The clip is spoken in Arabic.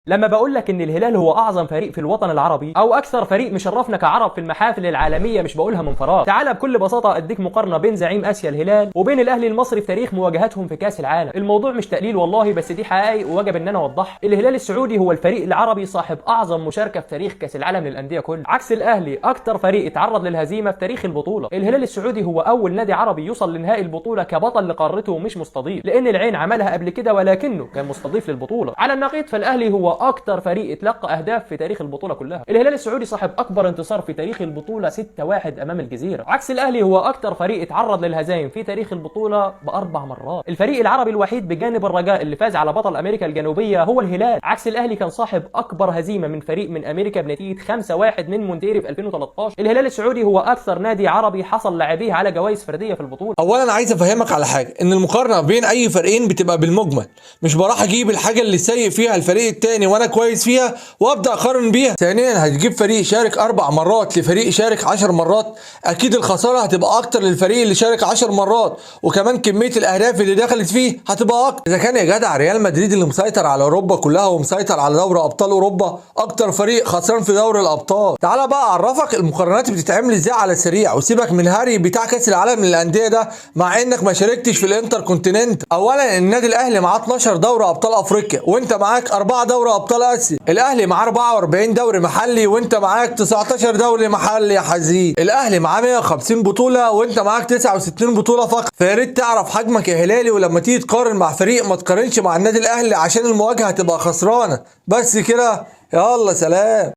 لما بقول لك ان الهلال هو اعظم فريق في الوطن العربي او اكثر فريق مشرفنا كعرب في المحافل العالميه، مش بقولها من فراغ. تعال بكل بساطه اديك مقارنه بين زعيم اسيا الهلال وبين الاهلي المصري في تاريخ مواجهاتهم في كاس العالم. الموضوع مش تقليل والله، بس دي حقائق ووجب ان انا اوضحها. الهلال السعودي هو الفريق العربي صاحب اعظم مشاركه في تاريخ كاس العالم للانديه كله، عكس الاهلي اكثر فريق اتعرض للهزيمه في تاريخ البطوله. الهلال السعودي هو اول نادي عربي يوصل لنهائي البطوله كبطل لقارته ومش مستضيف، لان العين عملها قبل كده ولكنه كان مستضيف للبطوله. على النقيض فالاهلي هو اكثر فريق اتلقى اهداف في تاريخ البطوله كلها. الهلال السعودي صاحب اكبر انتصار في تاريخ البطوله 6-1 امام الجزيره، عكس الاهلي هو اكثر فريق اتعرض للهزايم في تاريخ البطوله باربع مرات. الفريق العربي الوحيد بجانب الرجاء اللي فاز على بطل امريكا الجنوبيه هو الهلال، عكس الاهلي كان صاحب اكبر هزيمه من فريق من امريكا بنتيجه 5-1 من مونتيري في 2013. الهلال السعودي هو اكثر نادي عربي حصل لاعبيه على جوائز فرديه في البطوله. اولا عايز افهمك على حاجه، ان المقارنه بين اي فريقين بتبقى بالمجمل، مش بروح اجيب الحاجه اللي سيء فيها الفريق التاني وانا كويس فيها وابدا اقارن بيها. ثانيا هتجيب فريق شارك 4 مرات لفريق شارك 10 مرات، اكيد الخساره هتبقى اكتر للفريق اللي شارك 10 مرات، وكمان كميه الاهداف اللي دخلت فيه هتبقى اكتر. اذا كان يا جدع ريال مدريد اللي مسيطر على اوروبا كلها ومسيطر على دوري ابطال اوروبا اكتر فريق خسران في دوري الابطال، تعالى بقى اعرفك المقارنات بتتعمل ازاي على السريع، وسيبك من هاري بتاع كاس العالم للانديه ده مع انك ما شاركتش في الانتر كونتيننت. اولا النادي الاهلي معاه 12 دوري ابطال افريقيا وانت معاك 4 دوري ابطال اسيا. الاهلي معاه 44 دوري محلي وانت معاك 19 دوري محلي يا حزين. الاهلي معاه 150 بطوله وانت معاك 69 بطوله فقط. فيا ريت تعرف حجمك يا هلالي، ولما تيجي تقارن مع فريق ما تقارنش مع النادي الاهلي عشان المواجهه هتبقى خسرانه. بس كده، يلا سلام.